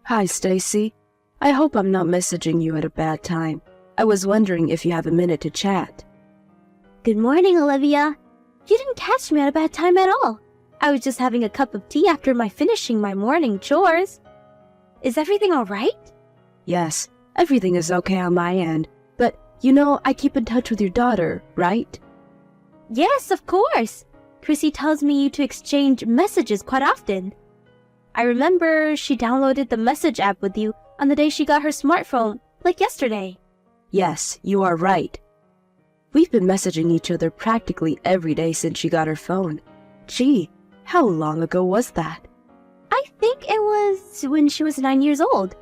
Hi, Stacy. I hope I'm not messaging you at a bad time. I was wondering if you have a minute to chat. Good morning, Olivia. You didn't catch me at a bad time at all. I was just having a cup of tea after finishing my morning chores. Is everything all right? Yes, everything is okay on my end. But, you know, I keep in touch with your daughter, right? Yes, of course. Chrissy tells me to exchange messages quite often. I remember she downloaded the message app with you on the day she got her smartphone, like yesterday. Yes, you are right. We've been messaging each other practically every day since she got her phone. Gee, how long ago was that? I think it was when she was 9 years old.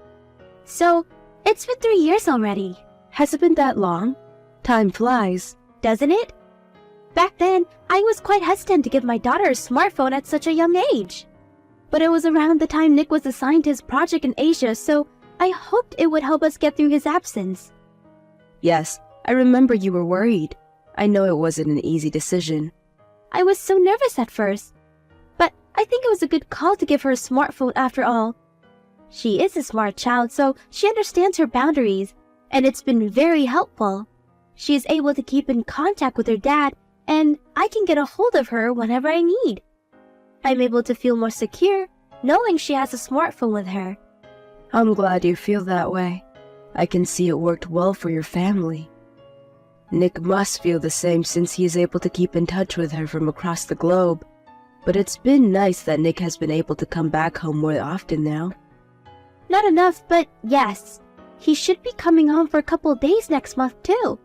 So, it's been 3 years already. Has it been that long? Time flies. Doesn't it? Back then, I was quite hesitant to give my daughter a smartphone at such a young age. But it was around the time Nick was assigned to his project in Asia, so I hoped it would help us get through his absence. Yes, I remember you were worried. I know it wasn't an easy decision. I was so nervous at first, but I think it was a good call to give her a smartphone after all. She is a smart child, so she understands her boundaries, and it's been very helpful. She is able to keep in contact with her dad, and I can get a hold of her whenever I need. I'm able to feel more secure knowing she has a smartphone with her. I'm glad you feel that way. I can see it worked well for your family. Nick must feel the same since he is able to keep in touch with her from across the globe. But it's been nice that Nick has been able to come back home more often now. Not enough, but yes. He should be coming home for a couple of days next month too.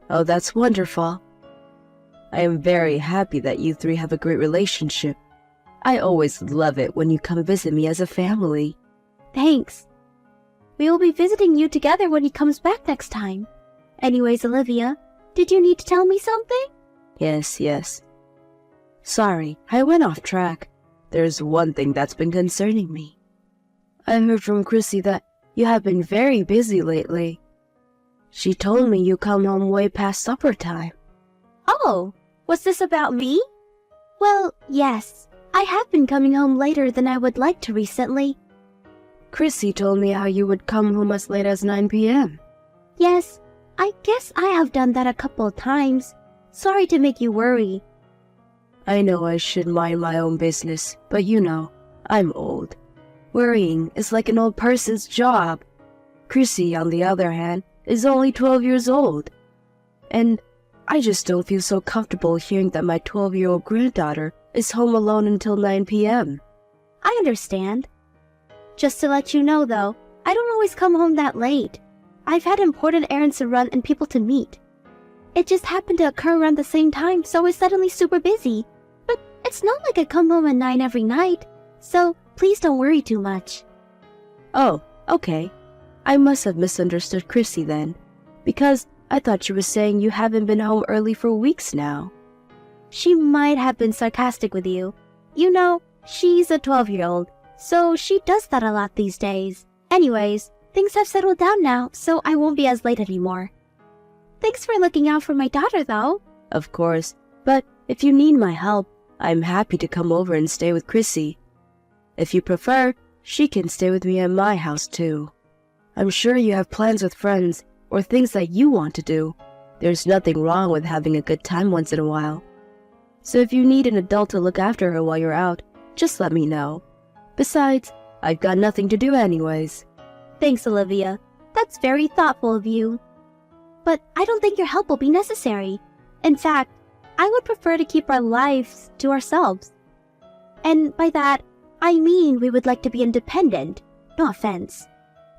Oh, that's wonderful. I am very happy that you three have a great relationship. I always love it when you come visit me as a family. Thanks. We will be visiting you together when he comes back next time. Anyways, Olivia, did you need to tell me something? Yes. Sorry, I went off track. There's one thing that's been concerning me. I heard from Chrissy that you have been very busy lately. She told me you come home way past supper time. Oh, was this about me? Well, yes. I have been coming home later than I would like to recently. Chrissy told me how you would come home as late as 9 p.m. Yes, I guess I have done that a couple of times. Sorry to make you worry. I know I should mind my own business, but you know, I'm old. Worrying is like an old person's job. Chrissy, on the other hand, is only 12 years old. And I just don't feel so comfortable hearing that my 12-year-old granddaughter is home alone until 9 p.m. I understand. Just to let you know, though, I don't always come home that late. I've had important errands to run and people to meet. It just happened to occur around the same time, so I was suddenly super busy. But it's not like I come home at 9 every night, so please don't worry too much. Oh, okay. I must have misunderstood Chrissy then, because I thought she was saying you haven't been home early for weeks now. She might have been sarcastic with you. You know, she's a 12-year-old, so she does that a lot these days. Anyways, things have settled down now, so I won't be as late anymore. Thanks for looking out for my daughter, though. Of course, but if you need my help, I'm happy to come over and stay with Chrissy. If you prefer, she can stay with me at my house too. I'm sure you have plans with friends or things that you want to do. There's nothing wrong with having a good time once in a while. So if you need an adult to look after her while you're out, just let me know. Besides, I've got nothing to do anyways. Thanks, Olivia. That's very thoughtful of you. But I don't think your help will be necessary. In fact, I would prefer to keep our lives to ourselves. And by that, I mean we would like to be independent. No offense.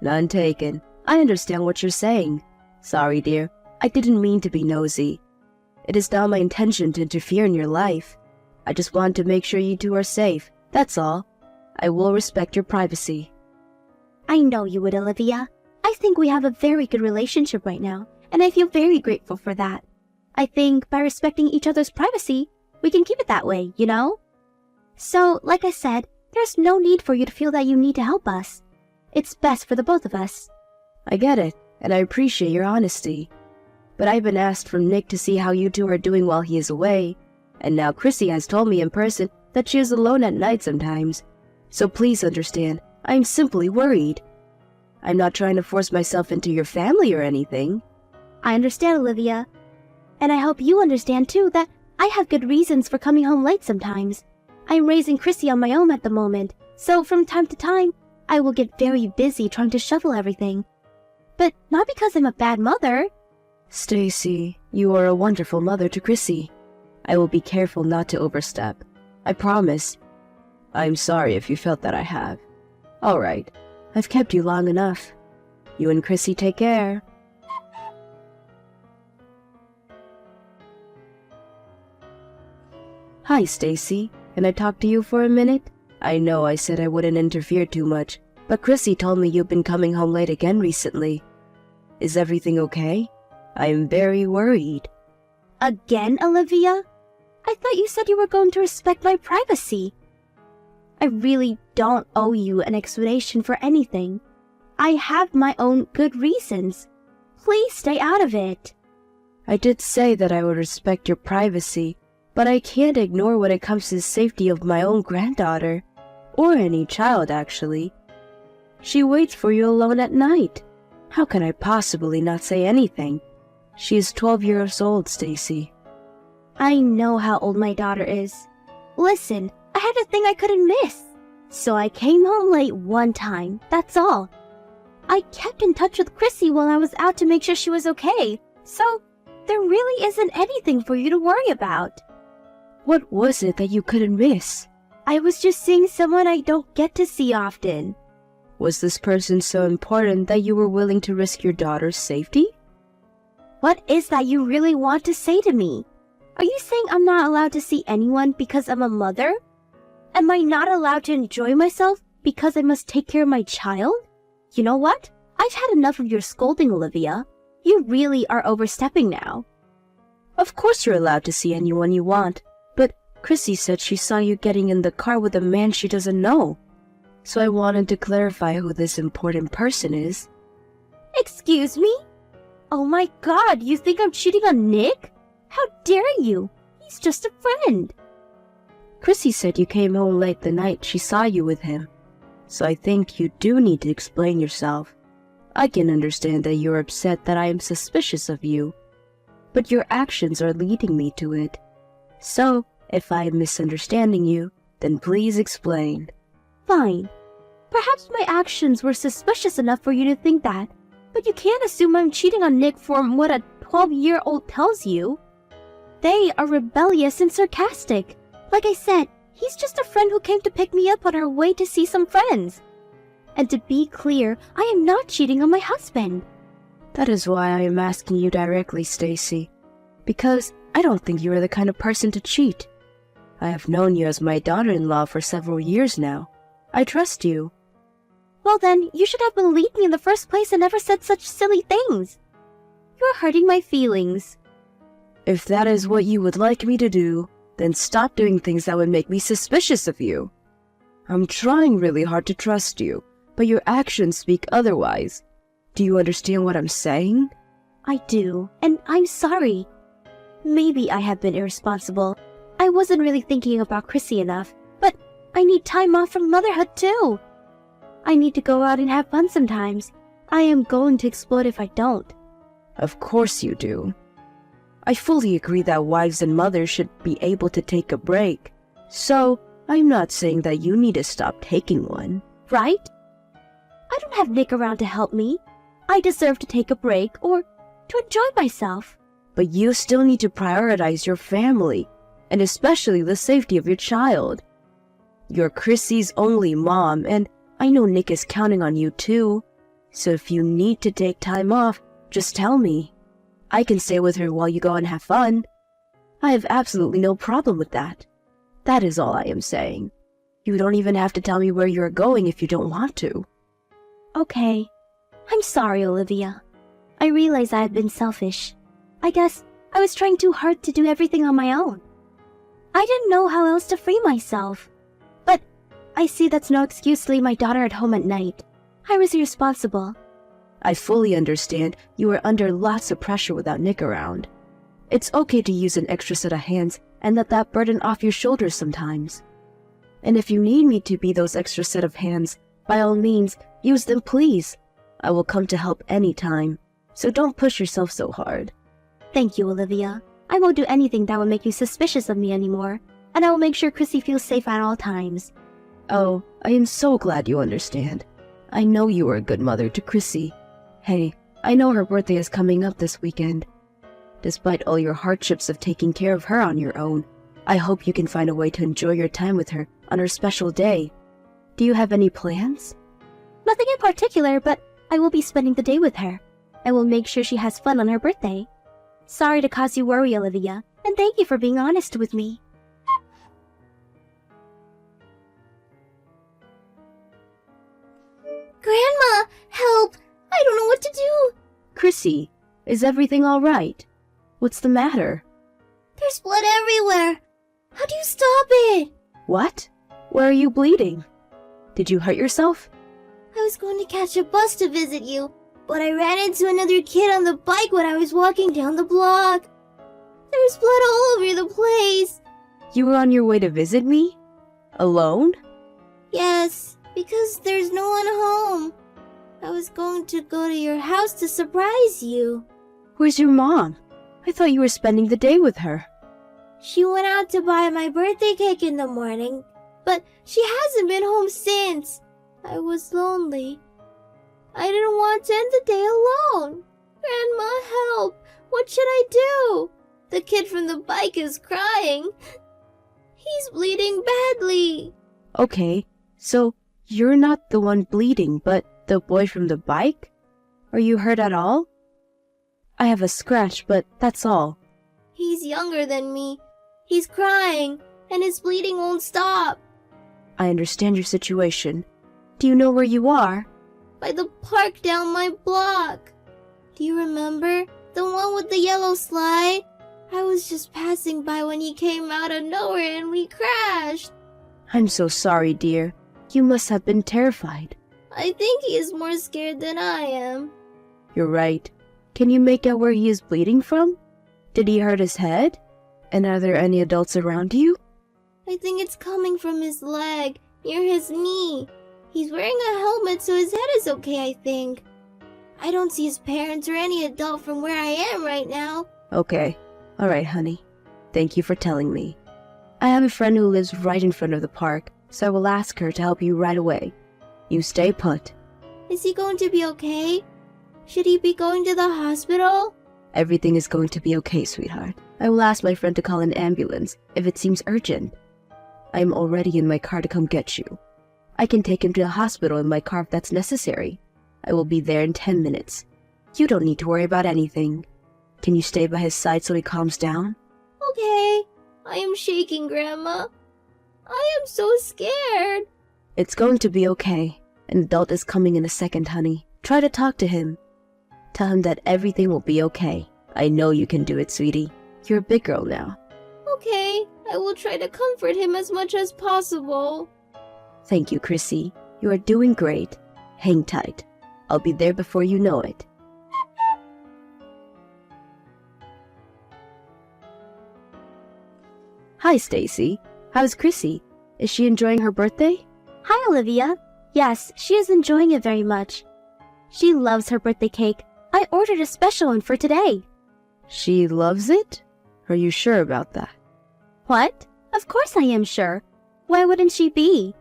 None taken. I understand what you're saying. Sorry, dear. I didn't mean to be nosy. It is not my intention to interfere in your life. I just want to make sure you two are safe. That's all. I will respect your privacy. I know you would, Olivia. I think we have a very good relationship right now, and I feel very grateful for that. I think by respecting each other's privacy, we can keep it that way, you know? So, like I said, there's no need for you to feel that you need to help us. It's best for the both of us. I get it, and I appreciate your honesty. But I've been asked from Nick to see how you two are doing while he is away, and now Chrissy has told me in person that she is alone at night sometimes. So please understand, I'm simply worried. I'm not trying to force myself into your family or anything. I understand, Olivia. And I hope you understand, too, that I have good reasons for coming home late sometimes. I'm raising Chrissy on my own at the moment, so from time to time, I will get very busy trying to shovel everything. But not because I'm a bad mother. Stacy, you are a wonderful mother to Chrissy. I will be careful not to overstep. I promise. I'm sorry if you felt that I have. All right, I've kept you long enough. You and Chrissy take care. Hi, Stacy. Can I talk to you for a minute? I know I said I wouldn't interfere too much, but Chrissy told me you've been coming home late again recently. Is everything okay? I am very worried. Again, Olivia? I thought you said you were going to respect my privacy. I really don't owe you an explanation for anything. I have my own good reasons. Please stay out of it. I did say that I would respect your privacy, but I can't ignore when it comes to the safety of my own granddaughter, or any child actually. She waits for you alone at night. How can I possibly not say anything? She is 12 years old, Stacy. I know how old my daughter is. Listen, I had a thing I couldn't miss. So I came home late one time, that's all. I kept in touch with Chrissy while I was out to make sure she was okay. So there really isn't anything for you to worry about. What was it that you couldn't miss? I was just seeing someone I don't get to see often. Was this person so important that you were willing to risk your daughter's safety? What is that you really want to say to me? Are you saying I'm not allowed to see anyone because I'm a mother? Am I not allowed to enjoy myself because I must take care of my child? You know what? I've had enough of your scolding, Olivia. You really are overstepping now. Of course you're allowed to see anyone you want, but Chrissy said she saw you getting in the car with a man she doesn't know. So I wanted to clarify who this important person is. Excuse me? Oh my God, you think I'm cheating on Nick? How dare you? He's just a friend. Chrissy said you came home late the night she saw you with him. So I think you do need to explain yourself. I can understand that you're upset that I am suspicious of you, but your actions are leading me to it. So, if I am misunderstanding you, then please explain. Fine. Perhaps my actions were suspicious enough for you to think that, but you can't assume I'm cheating on Nick from what a 12-year-old tells you. They are rebellious and sarcastic. Like I said, he's just a friend who came to pick me up on our way to see some friends. And to be clear, I am not cheating on my husband. That is why I am asking you directly, Stacy. Because I don't think you are the kind of person to cheat. I have known you as my daughter-in-law for several years now. I trust you. Well then, you should have believed me in the first place and never said such silly things. You're hurting my feelings. If that is what you would like me to do, then stop doing things that would make me suspicious of you. I'm trying really hard to trust you, but your actions speak otherwise. Do you understand what I'm saying? I do, and I'm sorry. Maybe I have been irresponsible. I wasn't really thinking about Chrissy enough, but I need time off from motherhood too. I need to go out and have fun sometimes. I am going to explode if I don't. Of course you do. I fully agree that wives and mothers should be able to take a break. So, I'm not saying that you need to stop taking one. Right? I don't have Nick around to help me. I deserve to take a break or to enjoy myself. But you still need to prioritize your family, and especially the safety of your child. You're Chrissy's only mom, and I know Nick is counting on you too. So if you need to take time off, just tell me. I can stay with her while you go and have fun. I have absolutely no problem with that. That is all I am saying. You don't even have to tell me where you're going if you don't want to. Okay. I'm sorry, Olivia. I realize I have been selfish. I guess I was trying too hard to do everything on my own. I didn't know how else to free myself. But I see that's no excuse to leave my daughter at home at night. I was irresponsible. I fully understand you are under lots of pressure without Nick around. It's okay to use an extra set of hands and let that burden off your shoulders sometimes. And if you need me to be those extra set of hands, By all means, use them, please. I will come to help any time, so don't push yourself so hard. Thank you, Olivia. I won't do anything that will make you suspicious of me anymore, and I will make sure Chrissy feels safe at all times. Oh, I am so glad you understand. I know you are a good mother to Chrissy. Hey, I know her birthday is coming up this weekend. Despite all your hardships of taking care of her on your own, I hope you can find a way to enjoy your time with her on her special day. Do you have any plans? Nothing in particular, but I will be spending the day with her. I will make sure she has fun on her birthday. Sorry to cause you worry, Olivia, and thank you for being honest with me. Grandma, help! I don't know what to do! Chrissy, is everything all right? What's the matter? There's blood everywhere! How do you stop it? What? Where are you bleeding? Did you hurt yourself? I was going to catch a bus to visit you, but I ran into another kid on the bike when I was walking down the block. There's blood all over the place. You were on your way to visit me? Alone? Yes, because there's no one home. I was going to go to your house to surprise you. Where's your mom? I thought you were spending the day with her. She went out to buy my birthday cake in the morning, but she hasn't been home since. I was lonely. I didn't want to end the day alone. Grandma, help! What should I do? The kid from the bike is crying. He's bleeding badly. Okay, so you're not the one bleeding, but the boy from the bike? Are you hurt at all? I have a scratch, but that's all. He's younger than me. He's crying, and his bleeding won't stop. I understand your situation. Do you know where you are? By the park down my block. Do you remember? The one with the yellow slide? I was just passing by when he came out of nowhere and we crashed. I'm so sorry, dear. You must have been terrified. I think he is more scared than I am. You're right. Can you make out where he is bleeding from? Did he hurt his head? And are there any adults around you? I think it's coming from his leg, near his knee. He's wearing a helmet, so his head is okay, I think. I don't see his parents or any adult from where I am right now. Okay. All right, honey. Thank you for telling me. I have a friend who lives right in front of the park, so I will ask her to help you right away. You stay put. Is he going to be okay? Should he be going to the hospital? Everything is going to be okay, sweetheart. I will ask my friend to call an ambulance if it seems urgent. I am already in my car to come get you. I can take him to the hospital in my car if that's necessary. I will be there in 10 minutes. You don't need to worry about anything. Can you stay by his side so he calms down? Okay. I am shaking, Grandma. I am so scared. It's going to be okay. An adult is coming in a second, honey. Try to talk to him. Tell him that everything will be okay. I know you can do it, sweetie. You're a big girl now. Okay. I will try to comfort him as much as possible. Thank you, Chrissy. You are doing great. Hang tight. I'll be there before you know it. Hi, Stacy. How's Chrissy? Is she enjoying her birthday? Hi, Olivia. Yes, she is enjoying it very much. She loves her birthday cake. I ordered a special one for today. She loves it? Are you sure about that? What? Of course I am sure. Why wouldn't she be?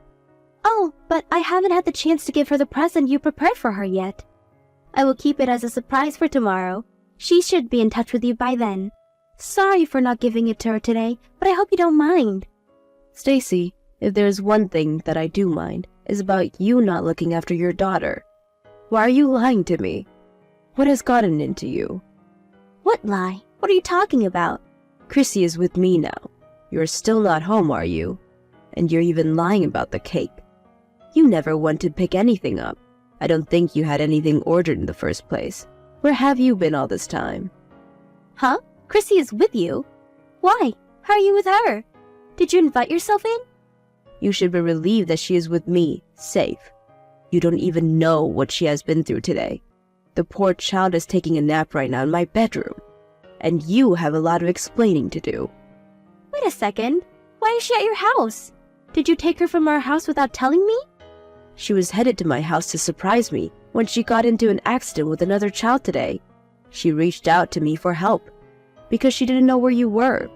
Oh, but I haven't had the chance to give her the present you prepared for her yet. I will keep it as a surprise for tomorrow. She should be in touch with you by then. Sorry for not giving it to her today, but I hope you don't mind. Stacy, if there's one thing that I do mind, is about you not looking after your daughter. Why are you lying to me? What has gotten into you? What lie? What are you talking about? Chrissy is with me now. You're still not home, are you? And you're even lying about the cake. You never went to pick anything up. I don't think you had anything ordered in the first place. Where have you been all this time? Huh? Chrissy is with you? Why? How are you with her? Did you invite yourself in? You should be relieved that she is with me, safe. You don't even know what she has been through today. The poor child is taking a nap right now in my bedroom. And you have a lot of explaining to do. Wait a second. Why is she at your house? Did you take her from our house without telling me? She was headed to my house to surprise me when she got into an accident with another child today. She reached out to me for help because she didn't know where you were.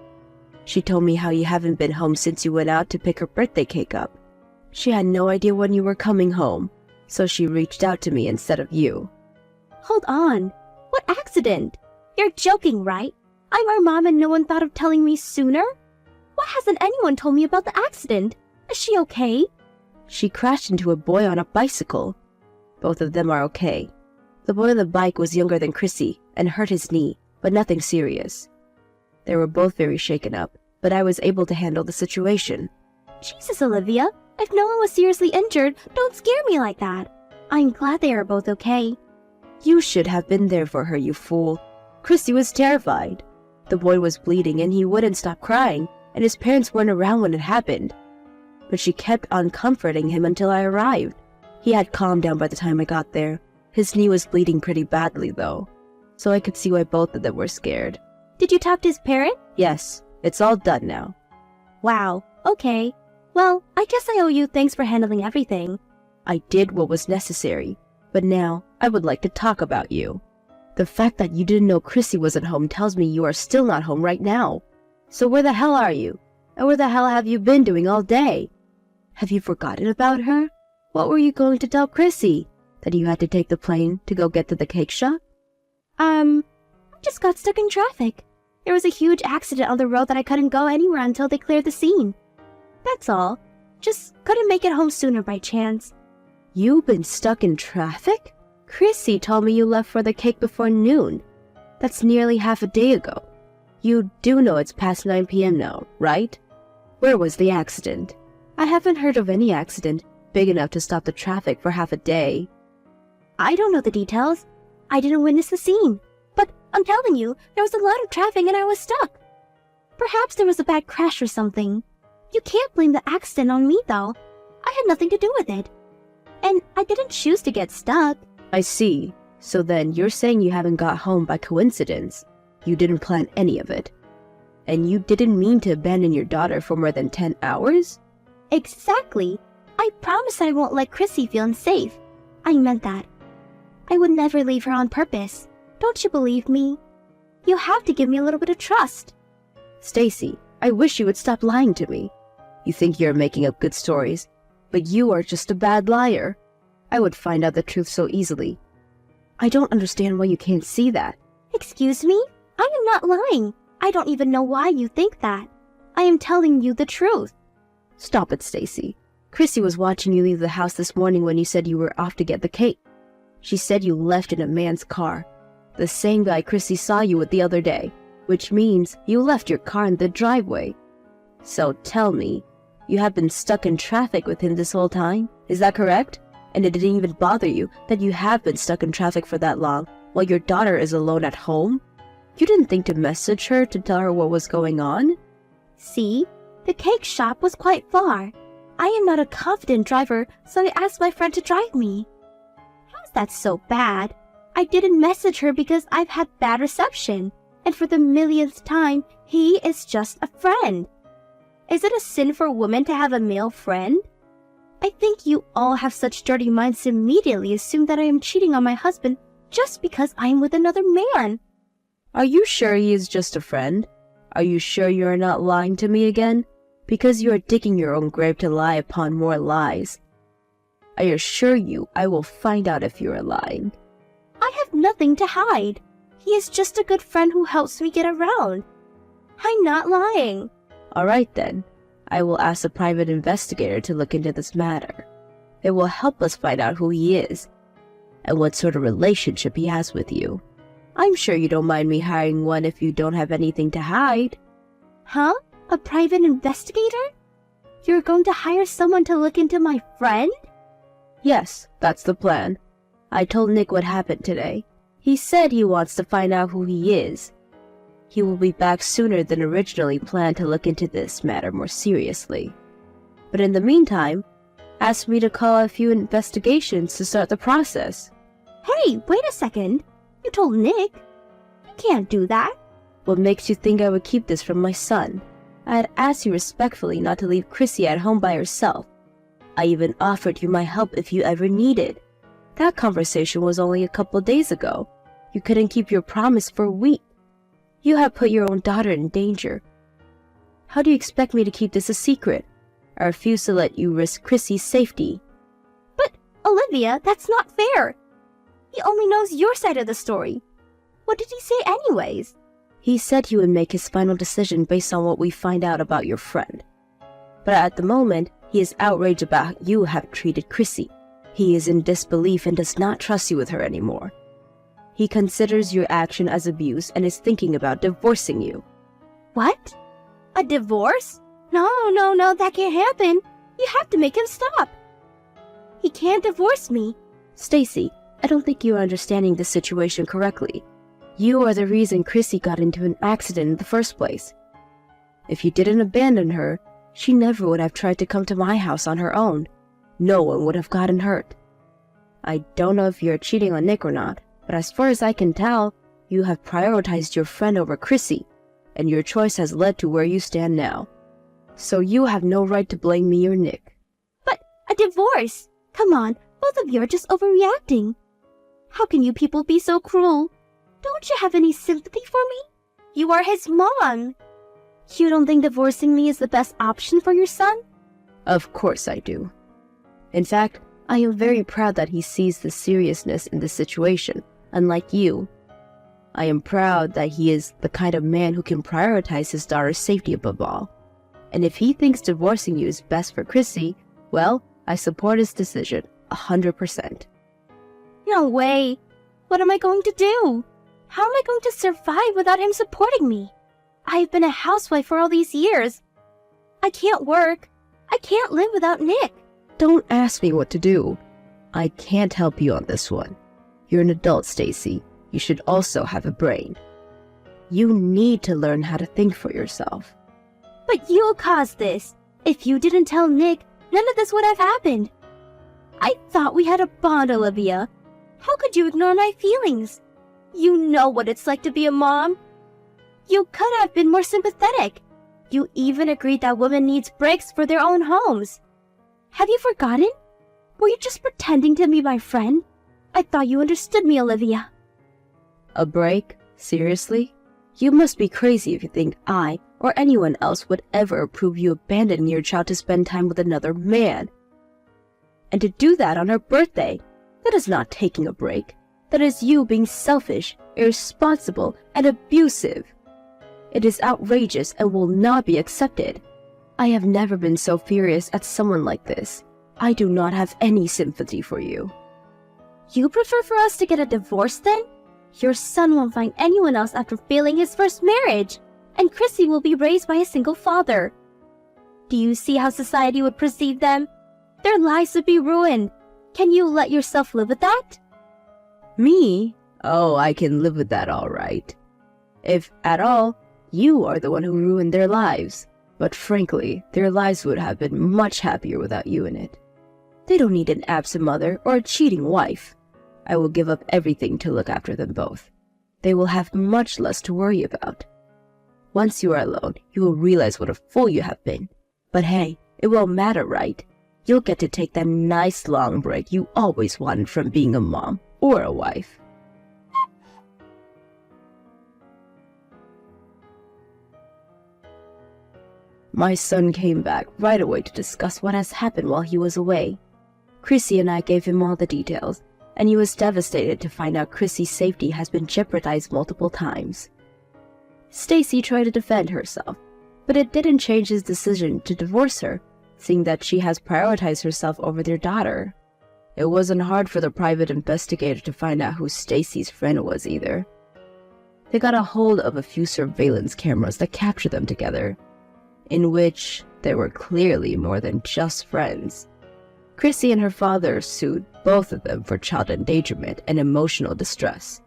She told me how you haven't been home since you went out to pick her birthday cake up. She had no idea when you were coming home, so she reached out to me instead of you. Hold on. What accident? You're joking, right? I'm her mom and no one thought of telling me sooner? Why hasn't anyone told me about the accident? Is she okay? She crashed into a boy on a bicycle. Both of them are okay. The boy on the bike was younger than Chrissy and hurt his knee, but nothing serious. They were both very shaken up, but I was able to handle the situation. Jesus, Olivia. If no one was seriously injured, don't scare me like that. I'm glad they are both okay. You should have been there for her, you fool. Chrissy was terrified. The boy was bleeding and he wouldn't stop crying, and his parents weren't around when it happened. But she kept on comforting him until I arrived. He had calmed down by the time I got there. His knee was bleeding pretty badly, though, so I could see why both of them were scared. Did you talk to his parent? Yes, it's all done now. Wow, okay. Well, I guess I owe you thanks for handling everything. I did what was necessary, but now I would like to talk about you. The fact that you didn't know Chrissy wasn't home tells me you are still not home right now. So where the hell are you? And where the hell have you been doing all day? Have you forgotten about her? What were you going to tell Chrissy? That you had to take the plane to go get to the cake shop? I just got stuck in traffic. There was a huge accident on the road that I couldn't go anywhere until they cleared the scene. That's all. Just couldn't make it home sooner by chance. You've been stuck in traffic? Chrissy told me you left for the cake before noon. That's nearly half a day ago. You do know it's past 9 p.m. now, right? Where was the accident? I haven't heard of any accident big enough to stop the traffic for half a day. I don't know the details. I didn't witness the scene. But I'm telling you, there was a lot of traffic and I was stuck. Perhaps there was a bad crash or something. You can't blame the accident on me, though. I had nothing to do with it. And I didn't choose to get stuck. I see. So then you're saying you haven't got home by coincidence. You didn't plan any of it. And you didn't mean to abandon your daughter for more than 10 hours? Exactly. I promise I won't let Chrissy feel unsafe. I meant that. I would never leave her on purpose. Don't you believe me? You have to give me a little bit of trust. Stacy, I wish you would stop lying to me. You think you're making up good stories, but you are just a bad liar. I would find out the truth so easily. I don't understand why you can't see that. Excuse me? I am not lying. I don't even know why you think that. I am telling you the truth. Stop it, Stacy. Chrissy was watching you leave the house this morning when you said you were off to get the cake. She said you left in a man's car, the same guy Chrissy saw you with the other day, which means you left your car in the driveway. So tell me, you have been stuck in traffic with him this whole time? Is that correct? And it didn't even bother you that you have been stuck in traffic for that long while your daughter is alone at home? You didn't think to message her to tell her what was going on? See, the cake shop was quite far. I am not a confident driver, so I asked my friend to drive me. How's that so bad? I didn't message her because I've had bad reception, and for the millionth time, he is just a friend. Is it a sin for a woman to have a male friend? I think you all have such dirty minds to immediately assume that I am cheating on my husband just because I am with another man. Are you sure he is just a friend? Are you sure you are not lying to me again? Because you are digging your own grave to lie upon more lies. I assure you I will find out if you are lying. I have nothing to hide. He is just a good friend who helps me get around. I'm not lying. All right then. I will ask a private investigator to look into this matter. It will help us find out who he is and what sort of relationship he has with you. I'm sure you don't mind me hiring one if you don't have anything to hide. Huh? A private investigator? You're going to hire someone to look into my friend? Yes, that's the plan. I told Nick what happened today. He said he wants to find out who he is. He will be back sooner than originally planned to look into this matter more seriously. But in the meantime, asked me to call a few investigations to start the process. Hey, wait a second. You told Nick. You can't do that. What makes you think I would keep this from my son? I had asked you respectfully not to leave Chrissy at home by herself. I even offered you my help if you ever needed. That conversation was only a couple days ago. You couldn't keep your promise for a week. You have put your own daughter in danger. How do you expect me to keep this a secret? I refuse to let you risk Chrissy's safety. But, Olivia, that's not fair. He only knows your side of the story. What did he say anyways? He said he would make his final decision based on what we find out about your friend. But at the moment, he is outraged about how you have treated Chrissy. He is in disbelief and does not trust you with her anymore. He considers your action as abuse and is thinking about divorcing you. What? A divorce? No, that can't happen. You have to make him stop. He can't divorce me. Stacy, I don't think you are understanding the situation correctly. You are the reason Chrissy got into an accident in the first place. If you didn't abandon her, she never would have tried to come to my house on her own. No one would have gotten hurt. I don't know if you're cheating on Nick or not, but as far as I can tell, you have prioritized your friend over Chrissy, and your choice has led to where you stand now. So you have no right to blame me or Nick. But a divorce? Come on, both of you are just overreacting. How can you people be so cruel? Don't you have any sympathy for me? You are his mom. You don't think divorcing me is the best option for your son? Of course I do. In fact, I am very proud that he sees the seriousness in the situation, unlike you. I am proud that he is the kind of man who can prioritize his daughter's safety above all. And if he thinks divorcing you is best for Chrissy, well, I support his decision 100%. No way. What am I going to do? How am I going to survive without him supporting me? I've been a housewife for all these years. I can't work. I can't live without Nick. Don't ask me what to do. I can't help you on this one. You're an adult, Stacy. You should also have a brain. You need to learn how to think for yourself. But you caused this. If you didn't tell Nick, none of this would have happened. I thought we had a bond, Olivia. How could you ignore my feelings? You know what it's like to be a mom. You could have been more sympathetic. You even agreed that women need breaks for their own homes. Have you forgotten? Were you just pretending to be my friend? I thought you understood me, Olivia. A break? Seriously? You must be crazy if you think I or anyone else would ever approve you abandoning your child to spend time with another man. And to do that on her birthday, that is not taking a break. That is you being selfish, irresponsible, and abusive. It is outrageous and will not be accepted. I have never been so furious at someone like this. I do not have any sympathy for you. You prefer for us to get a divorce then? Your son won't find anyone else after failing his first marriage, and Chrissy will be raised by a single father. Do you see how society would perceive them? Their lives would be ruined. Can you let yourself live with that? Me? Oh, I can live with that all right. If at all, you are the one who ruined their lives. But frankly, their lives would have been much happier without you in it. They don't need an absent mother or a cheating wife. I will give up everything to look after them both. They will have much less to worry about. Once you are alone, you will realize what a fool you have been. But hey, it won't matter, right? You'll get to take that nice long break you always wanted from being a mom or a wife. My son came back right away to discuss what has happened while he was away. Chrissy and I gave him all the details, and he was devastated to find out Chrissy's safety has been jeopardized multiple times. Stacy tried to defend herself, but it didn't change his decision to divorce her, seeing that she has prioritized herself over their daughter. It wasn't hard for the private investigator to find out who Stacy's friend was either. They got a hold of a few surveillance cameras that captured them together, in which they were clearly more than just friends. Chrissy and her father sued both of them for child endangerment and emotional distress.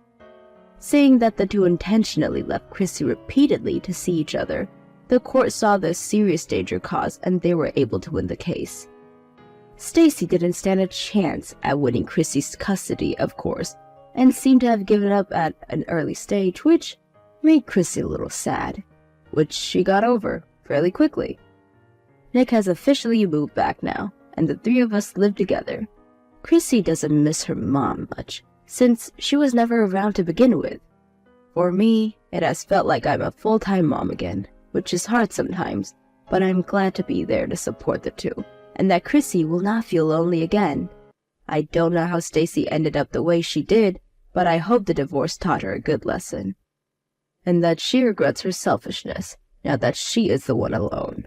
Saying that the two intentionally left Chrissy repeatedly to see each other, the court saw the serious danger caused and they were able to win the case. Stacy didn't stand a chance at winning Chrissy's custody, of course, and seemed to have given up at an early stage, which made Chrissy a little sad, which she got over fairly quickly. Nick has officially moved back now, and the three of us live together. Chrissy doesn't miss her mom much, since she was never around to begin with. For me, it has felt like I'm a full-time mom again, which is hard sometimes, but I'm glad to be there to support the two, and that Chrissy will not feel lonely again. I don't know how Stacy ended up the way she did, but I hope the divorce taught her a good lesson, and that she regrets her selfishness now that she is the one alone.